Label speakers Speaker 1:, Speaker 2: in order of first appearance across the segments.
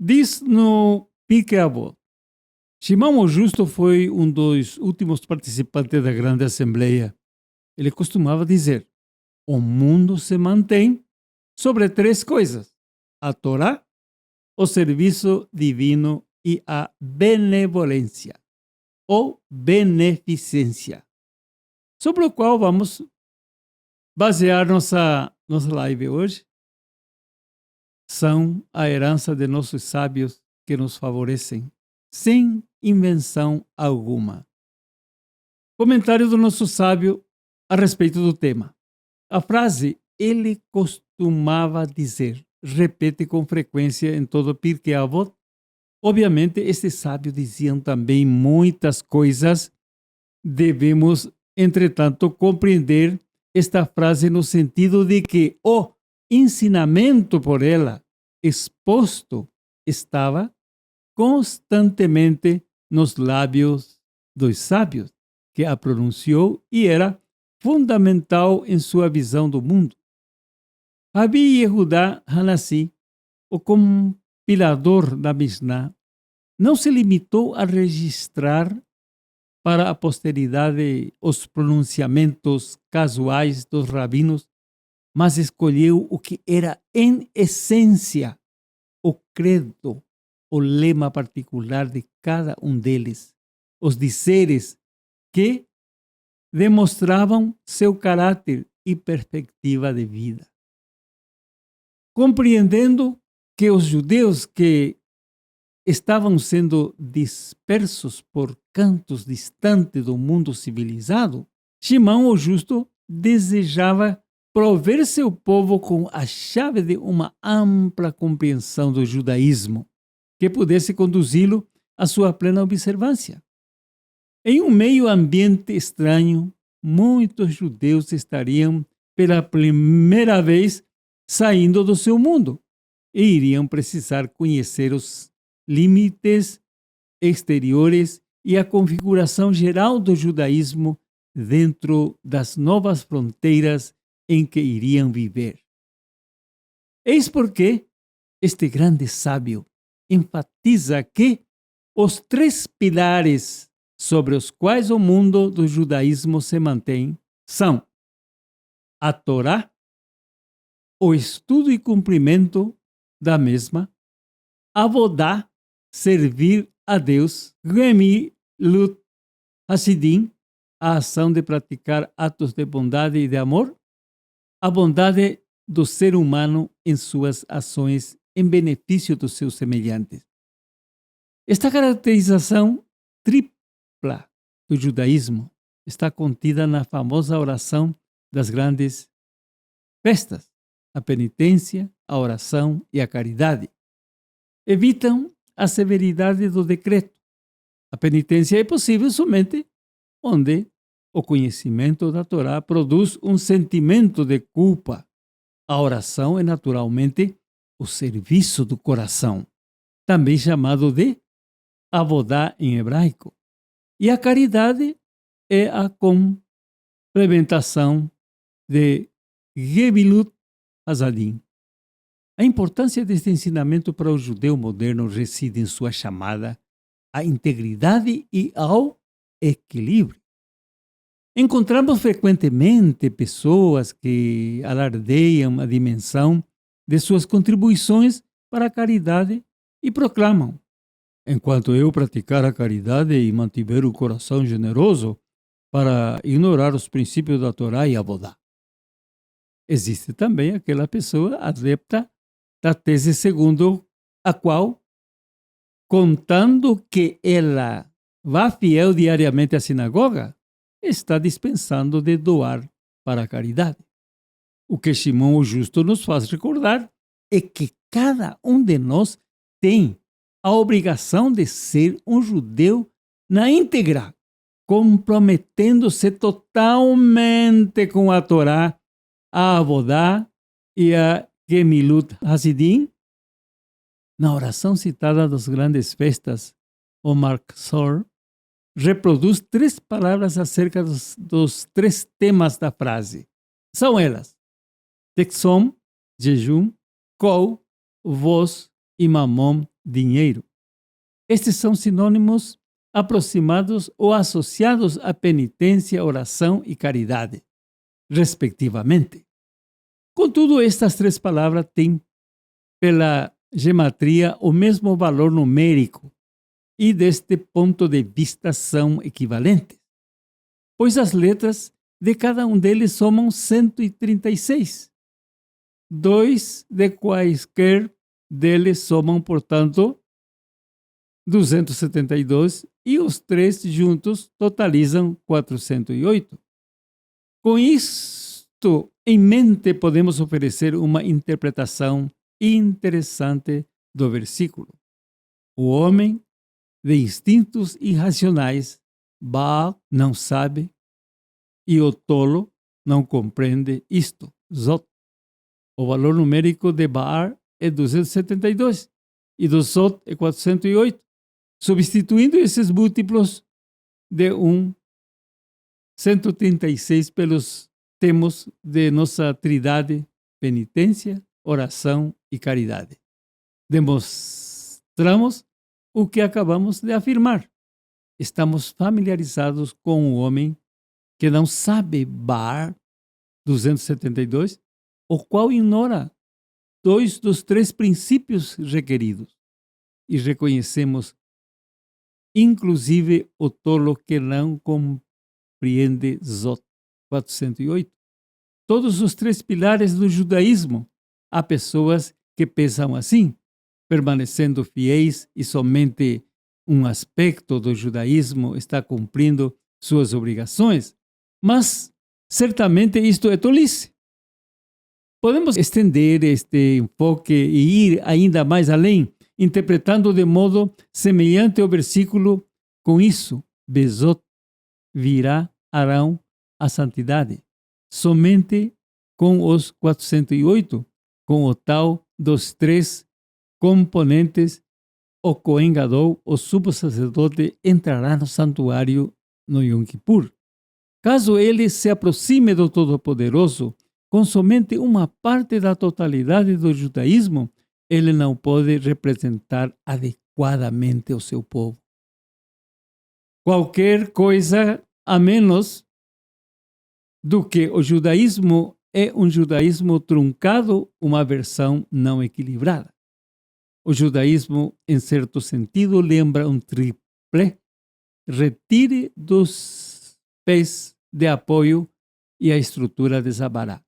Speaker 1: Diz no Pirkei Avot. Shimon o Justo foi um dos últimos participantes da grande assembleia. Ele costumava dizer: o mundo se mantém sobre três coisas: a Torá, o serviço divino e a benevolência ou beneficência, sobre o qual vamos basear nossa live hoje. São a herança de nossos sábios que nos favorecem, sem invenção alguma. Comentário do nosso sábio a respeito do tema. A frase ele costumava dizer repete com frequência em todo Pirkei Avot. Obviamente, estes sábios diziam também muitas coisas. Devemos, entretanto, compreender esta frase no sentido de que o ensinamento por ela exposto estava constantemente nos lábios dos sábios, que a pronunciou e era fundamental em sua visão do mundo. Rabi Yehudá Hanassi, o compilador da Mishnah, não se limitou a registrar para a posteridade os pronunciamentos casuais dos rabinos, mas escolheu o que era, em essência, o credo, o lema particular de cada um deles, os dizeres que demonstravam seu caráter e perspectiva de vida. Compreendendo que os judeus que estavam sendo dispersos por cantos distantes do mundo civilizado, Shimon o Justo desejava prover seu povo com a chave de uma ampla compreensão do judaísmo, que pudesse conduzi-lo à sua plena observância. Em um meio ambiente estranho, muitos judeus estariam pela primeira vez saindo do seu mundo e iriam precisar conhecer os limites exteriores e a configuração geral do judaísmo dentro das novas fronteiras em que iriam viver. Eis porque este grande sábio enfatiza que os três pilares sobre os quais o mundo do judaísmo se mantém são a Torá, o estudo e cumprimento da mesma, Avodá, servir a Deus, Gemilut Hasidim, a ação de praticar atos de bondade e de amor, a bondade do ser humano em suas ações em benefício dos seus semelhantes. Esta caracterização tripla do judaísmo está contida na famosa oração das grandes festas, a penitência, a oração e a caridade. Evitam a severidade do decreto. A penitência é possível somente onde o conhecimento da Torá produz um sentimento de culpa. A oração é naturalmente o serviço do coração, também chamado de avodá em hebraico. E a caridade é a complementação de Gemilut Hasadim. A importância deste ensinamento para o judeu moderno reside em sua chamada à integridade e ao equilíbrio. Encontramos frequentemente pessoas que alardeiam a dimensão de suas contribuições para a caridade e proclamam: enquanto eu praticar a caridade e mantiver o coração generoso para ignorar os princípios da Torá e Avodá. Existe também aquela pessoa adepta da tese segundo a qual, contando que ela vá fiel diariamente à sinagoga, está dispensando de doar para a caridade. O que Shimon o Justo nos faz recordar é que cada um de nós tem a obrigação de ser um judeu na íntegra, comprometendo-se totalmente com a Torá, a Avodá e a Gemilut Hasidim. Na oração citada das grandes festas, o Marksor reproduz três palavras acerca dos três temas da frase. São elas: Texom, jejum, Kol, voz e Mamon, dinheiro. Estes são sinônimos aproximados ou associados à penitência, oração e caridade, respectivamente. Contudo, estas três palavras têm, pela gematria, o mesmo valor numérico e, deste ponto de vista, são equivalentes, pois as letras de cada um deles somam 136. Dois de quaisquer deles somam, portanto, 272 e os três juntos totalizam 408. Com isto em mente, podemos oferecer uma interpretação interessante do versículo. O homem de instintos irracionais, Baal, não sabe, e o tolo não compreende isto, Zot. O valor numérico de Baal é 272 e do Zot é 408. Substituindo esses múltiplos de 136 pelos temos de nossa trindade, penitência, oração e caridade. Demonstramos o que acabamos de afirmar. Estamos familiarizados com o homem que não sabe Baal 272, o qual ignora dois dos três princípios requeridos, e reconhecemos inclusive o tolo que não compreende Zot 408. Todos os três pilares do judaísmo. Há pessoas que pensam assim, permanecendo fiéis e somente um aspecto do judaísmo está cumprindo suas obrigações. Mas, certamente, isto é tolice. Podemos estender este enfoque e ir ainda mais além, interpretando de modo semelhante ao versículo. Com isso, Bezot virá Arão a santidade, somente com os 408, com o tal dos três componentes, o Cohen Gadol, o sumo sacerdote, entrará no santuário no Yom Kippur. Caso ele se aproxime do Todo-Poderoso com somente uma parte da totalidade do judaísmo, ele não pode representar adequadamente o seu povo. Qualquer coisa a menos do que o judaísmo é um judaísmo truncado, uma versão não equilibrada. O judaísmo, em certo sentido, lembra um triplé. Retire dos pés de apoio e a estrutura desabará.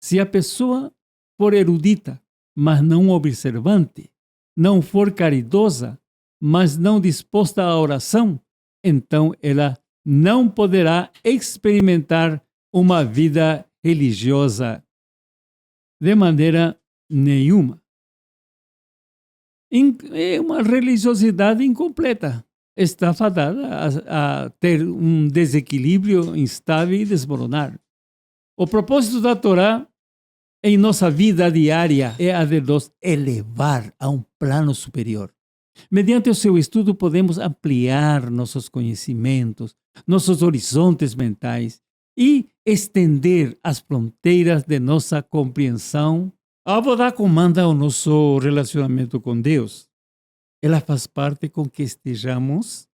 Speaker 1: Se a pessoa for erudita, mas não observante, não for caridosa, mas não disposta à oração, então ela não poderá experimentar uma vida religiosa de maneira nenhuma. É uma religiosidade incompleta. Está fadada a ter um desequilíbrio instável e desmoronar. O propósito da Torá em nossa vida diária é a de nos elevar a um plano superior. Mediante o seu estudo, podemos ampliar nossos conhecimentos, nossos horizontes mentais e estender as fronteiras de nossa compreensão. A Avodá comanda o nosso relacionamento com Deus. Ela faz parte com que estejamos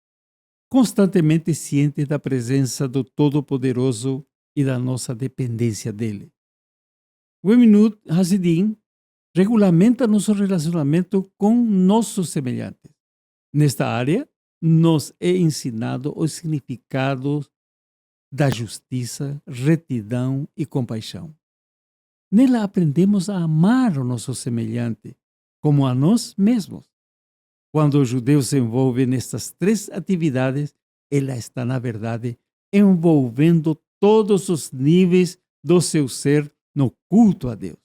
Speaker 1: constantemente cientes da presença do Todo-Poderoso e da nossa dependência dele. O Gemilut Hasidim regulamenta nosso relacionamento com nossos semelhantes. Nesta área, nos é ensinado os significados da justiça, retidão e compaixão. Nela aprendemos a amar o nosso semelhante como a nós mesmos. Quando o judeu se envolve nestas três atividades, ela está, na verdade, envolvendo todos os níveis do seu ser no culto a Deus.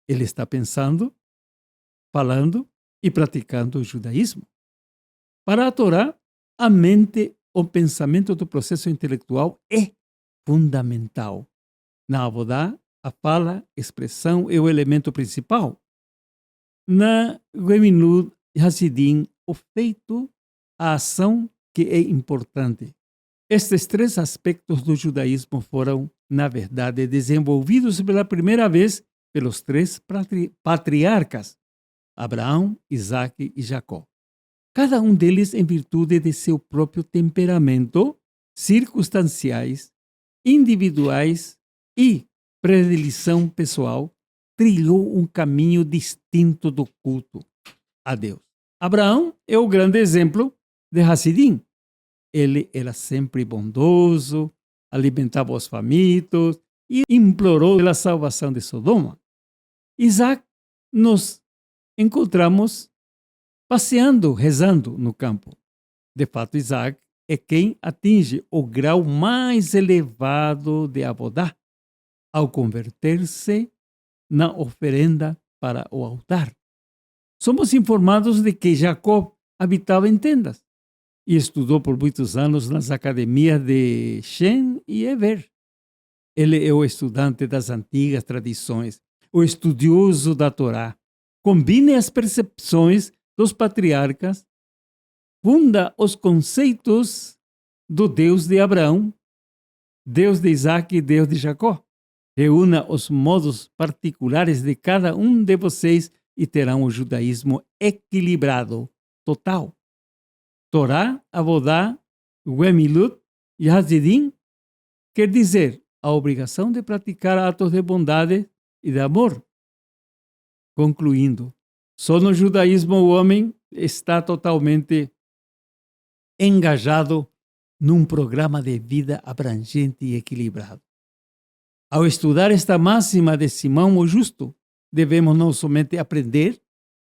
Speaker 1: Ele está pensando, falando e praticando o judaísmo. Para a Torá, a mente, o pensamento do processo intelectual é fundamental. Na Avodá, a fala, expressão é o elemento principal. Na Gemilut Hasidim, o feito, a ação que é importante. Estes três aspectos do judaísmo foram, na verdade, desenvolvidos pela primeira vez pelos três patriarcas, Abraão, Isaque e Jacó. Cada um deles, em virtude de seu próprio temperamento, circunstanciais, individuais e predileção pessoal, trilhou um caminho distinto do culto a Deus. Abraão é o grande exemplo de Hassidim. Ele era sempre bondoso, alimentava os famintos e implorou pela salvação de Sodoma. Isaac, nos encontramos passeando, rezando no campo. De fato, Isaac é quem atinge o grau mais elevado de Abodá ao converter-se na oferenda para o altar. Somos informados de que Jacó habitava em tendas e estudou por muitos anos nas academias de Shem e Eber. Ele é o estudante das antigas tradições, o estudioso da Torá. Combina as percepções dos patriarcas, funda os conceitos do Deus de Abraão, Deus de Isaac e Deus de Jacó. Reúna os modos particulares de cada um de vocês e terão o judaísmo equilibrado, total. Torá, Abodá, Gemilut e Hassidim quer dizer a obrigação de praticar atos de bondade e de amor. Concluindo, só no judaísmo o homem está totalmente engajado num programa de vida abrangente e equilibrado. Ao estudar esta máxima de Simão o Justo, devemos não somente aprender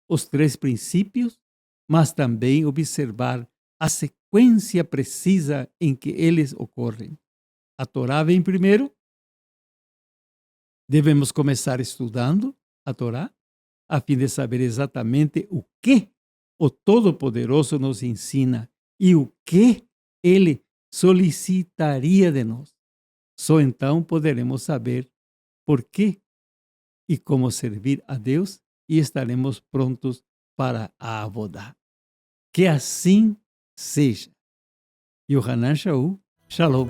Speaker 1: os 3 princípios, mas também observar a sequência precisa em que eles ocorrem. A Torá vem primeiro. Devemos começar estudando a Torá, a fim de saber exatamente o que o Todo-Poderoso nos ensina e o que Ele solicitaria de nós. Só então poderemos saber por que e como servir a Deus e estaremos prontos para a Abodá. Que assim seja. Yohanan Shaul, Shalom.